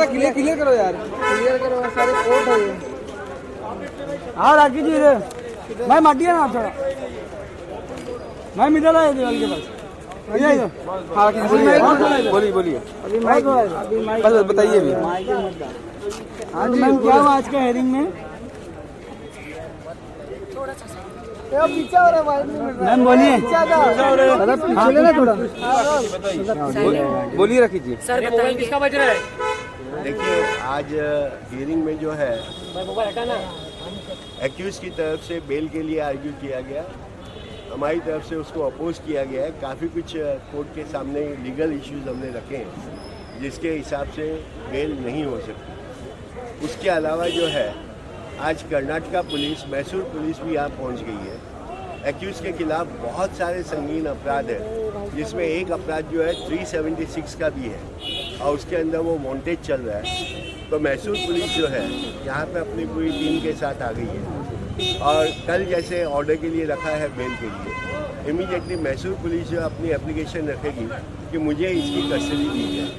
Clear करो यार, clear करो, सारे कोर्ट है ये। हाँ राखी जी इधर मैं माटिया ना थोड़ा मैं इधर आया दीवार के पास। हाँ बोलिए अभी बस बताइए अभी। हाँ तो मैम क्या हुआ आज के हेयरिंग में? मैम बोलिए बोलिए रखी जी। सर बताइए किसका बज रहा है? देखिए आज हियरिंग में जो है एक्यूज की तरफ से बेल के लिए आर्ग्यू किया गया, हमारी तरफ से उसको अपोज किया गया है। काफ़ी कुछ कोर्ट के सामने लीगल इश्यूज हमने रखे हैं जिसके हिसाब से बेल नहीं हो सकती। उसके अलावा जो है आज कर्नाटका पुलिस, मैसूर पुलिस भी यहाँ पहुँच गई है। एक्यूज के खिलाफ बहुत सारे संगीन अपराध है जिसमें एक अपराध जो है 376 का भी है और उसके अंदर वो वांटेड चल रहा है। तो मैसूर पुलिस जो है यहाँ पे अपनी पूरी टीम के साथ आ गई है और कल जैसे ऑर्डर के लिए रखा है बेल के लिए, इमीडिएटली मैसूर पुलिस जो अपनी एप्लीकेशन रखेगी कि मुझे इसकी कस्टडी दी जाए।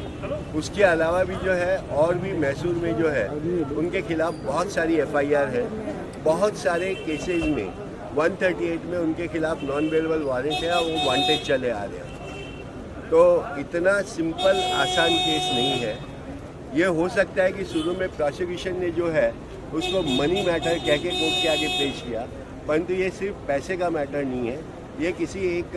उसके अलावा भी जो है और भी मैसूर में जो है उनके खिलाफ बहुत सारी FIR है। बहुत सारे केसेज में 138 में उनके खिलाफ नॉन बेलेबल वारंट है और वो वांटेड चले आ रहे हैं। तो इतना सिंपल आसान केस नहीं है। ये हो सकता है कि शुरू में प्रोसिक्यूशन ने जो है उसको मनी मैटर कह के कोर्ट के आगे पेश किया, परंतु ये सिर्फ पैसे का मैटर नहीं है, ये किसी एक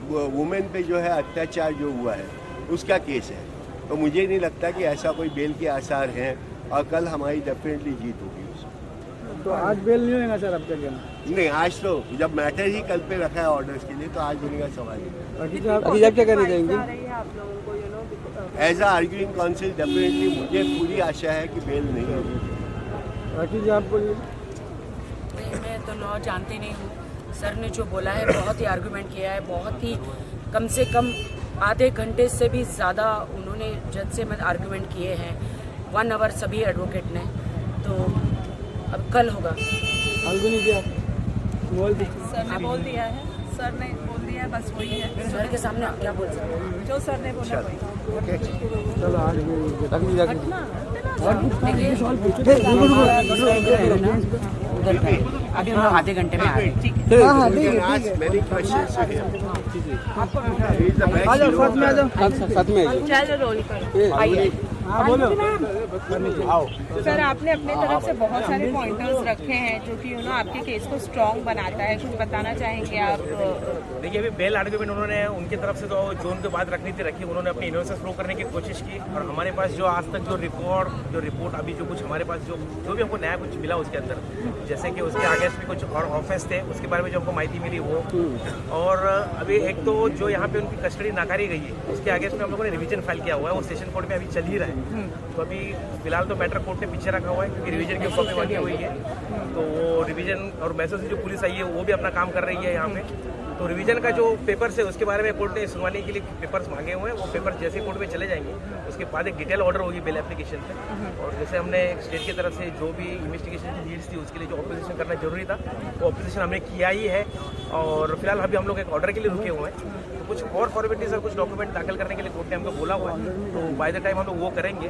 वुमेन पे जो है अत्याचार जो हुआ है उसका केस है। तो मुझे नहीं लगता कि ऐसा कोई बेल के आसार हैं और कल हमारी डेफिनेटली जीत होगी उसमें। तो आज बेल नहीं होगा सर आपका कहना? नहीं, आज तो जब मैटर ही कल पे रखा है ऑर्डर्स के लिए तो आज होने का सवाल नहीं। अभी आप क्या करना चाहेंगे? As a arguing council definitely मुझे पूरी आशा है कि बेल नहीं होगी। राखी जी आप बोलिए। मैं तो लॉ जानती नहीं हूँ। सर ने जो बोला है बहुत ही आर्गूमेंट किया है, बहुत ही कम से कम आधे घंटे से भी ज़्यादा उन्होंने जज से आर्गूमेंट किए हैं, 1 आवर सभी एडवोकेट ने। तो अब कल होगा। सर ने बोल दिया है, सर ने बोल दिया है, बस वही है। सर के सामने आप क्या बोल सकते हैं? जो सर ने बोला वही। चलो आज अभी हम आधे घंटे में आ रहे हैं। साथ में चलो रोल करो। आइए। सर आपने अपने तरफ से बहुत सारे पॉइंटर्स रखे हैं जो कि आपके केस को स्ट्रॉन्ग बनाता है, कुछ बताना चाहेंगे आप? देखिए अभी बेल आर्गुमेंट उन्होंने उनकी तरफ से तो जो उनके बात रखनी थी रखी, उन्होंने अपनी इनोसेंस प्रूव करने की कोशिश की और हमारे पास जो आज तक जो रिपोर्ट अभी जो कुछ हमारे पास जो भी हमको नया कुछ मिला उसके अंदर, जैसे कि उसके अगेंस्ट भी कुछ और ऑफेंस थे उसके बारे में जो हमको माहिती मिली वो, और अभी एक तो जो यहाँ पे उनकी कस्टडी नाकारी गई है उसके अगेंस्ट में हम लोगों ने रिवीजन फाइल किया हुआ है, वो सेशन कोर्ट में अभी चल ही रहा है। तो अभी फिलहाल तो मैटर कोर्ट ने पीछे रखा हुआ है क्योंकि रिवीजन की कॉपी मांगी हुई है। तो वो रिवीजन और मैसूर से जो पुलिस आई है वो भी अपना काम कर रही है यहाँ पे। तो रिवीजन का जो पेपर्स है उसके बारे में कोर्ट ने सुनवाने के लिए पेपर्स मांगे हुए हैं। वो पेपर जैसे कोर्ट में चले जाएंगे उसके बाद एक डिटेल ऑर्डर होगी बेल एप्लीकेशन पे। और जैसे हमने स्टेट की तरफ से जो भी इन्वेस्टिगेशन की नीड्स थी उसके लिए जो ऑपोजिशन करना जरूरी था वो ऑपोजिशन हमने किया ही है। और फिलहाल अभी हम लोग एक ऑर्डर के लिए रुके हुए हैं। तो कुछ और फॉर्मेलिटीज और कुछ डॉक्यूमेंट दाखिल करने के लिए कोर्ट ने हमको बोला हुआ है, तो बाय द टाइम हम लोग वो करेंगे।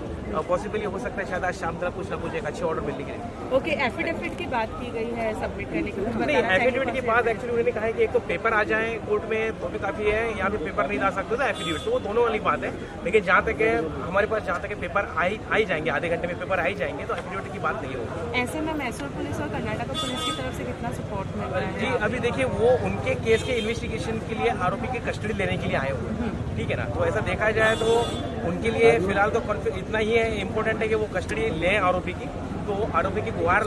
पॉसिबली हो सकता है शायद आज शाम तक कुछ ना कुछ एक अच्छे ऑर्डर मिलने के लिए। ओके, एफिडेविट की बात की गई है सबमिट करने की, कुछ नहीं, बताना चाहेंगे? एफिडेविट की बात एक्चुअली उन्होंने कहा है कि एक तो पेपर आ जाए कोर्ट में तो भी काफ़ी है, या फिर पेपर नहीं ला सकते तो एफिडेविट, तो वो दोनों वाली बात है। लेकिन जहाँ तक है हमारे पास जहाँ तक पेपर आ ही जाएंगे, आधे घंटे में पेपर आ ही जाएंगे, तो एफिडेविट की बात नहीं होगी। ऐसे में मैसूर पुलिस और कर्नाटका पुलिस की तरफ से कितना सपोर्ट मिल रहा है? जी अभी देखिए वो उनके केस के इन्वेस्टिगेशन के लिए आरोपी की कस्टडी लेने के लिए आए हुए हैं, ठीक है ना। तो ऐसा देखा जाए तो उनके लिए फिलहाल तो इतना ही है, इम्पोर्टेंट है कि वो कस्टडी लें आरोपी की। तो आरोपी की गुहार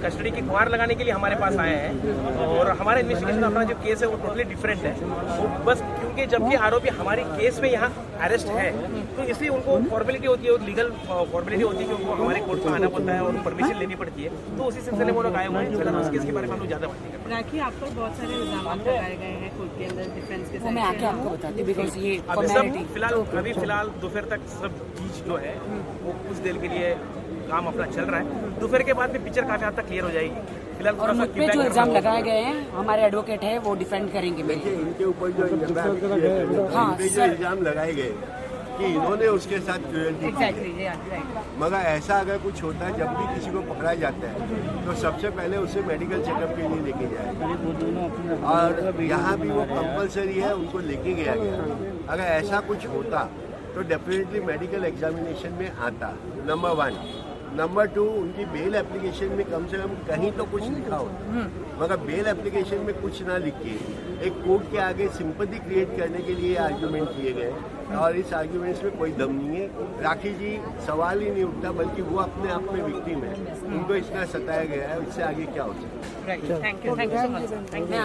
कस्टडी की गुहार लगाने के लिए हमारे पास आए हैं। और हमारा इन्वेस्टिगेशन अपना जो केस है वो टोटली डिफरेंट है। वो बस क्योंकि जबकि आरोपी हमारे केस में यहाँ अरेस्ट है तो इसलिए उनको फॉर्मेलिटी होती है, लीगल फॉर्मेलिटी होती है कि उनको हमारे कोर्ट में आना पड़ता है और परमिशन लेनी पड़ती है। तो उसी सिलसिले में वो लोग आए हुए हैं। फिलहाल उस केस के बारे में हम लोग ज़्यादा बात नहीं करते। राखी, आप पर बहुत सारे इल्जाम लगाए गए हैं कोर्ट के अंदर डिफेंस के वो मैं आके आपको बताती हूँ बिकॉज ये अभी फॉर्मेलिटी। अभी फिलहाल दोपहर तक सब चीज जो है वो कुछ देर के लिए काम अपना चल रहा है। दोपहर के बाद भी पिक्चर काफी हद तक क्लियर हो जाएगी। फिलहाल और मुझ पे जो इल्जाम लगाए गए हैं हमारे एडवोकेट है वो डिफेंड करेंगे मेरे। इनके ऊपर जो हाँ, इल्जाम लगाए गए कि इन्होंने उसके साथ क्रूएल्टी की है। Exactly, right. मगर ऐसा अगर कुछ होता है, जब भी किसी को पकड़ा जाता है तो सबसे पहले उसे मेडिकल चेकअप के लिए लेके जाए, और यहाँ भी वो कंपलसरी है, उनको लेके गया गया। अगर ऐसा कुछ होता तो डेफिनेटली मेडिकल एग्जामिनेशन में आता, नंबर 1। नंबर 2, उनकी बेल एप्लीकेशन में कम से कम कहीं तो कुछ लिखा हो, मगर बेल एप्लीकेशन में कुछ ना लिख के एक कोर्ट के आगे सिंपैथी क्रिएट करने के लिए आर्ग्यूमेंट किए गए, और इस आर्ग्यूमेंट्स में कोई दम नहीं है। राखी जी सवाल ही नहीं उठता, बल्कि वो अपने आप में विक्टिम है, उनको इतना सताया गया है, इससे आगे क्या हो सकता है। Right, thank you so much. Thank you.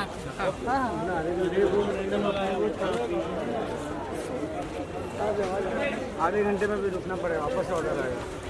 आधे घंटे में भी रुकना पड़ेगा, वापस ऑर्डर आएगा।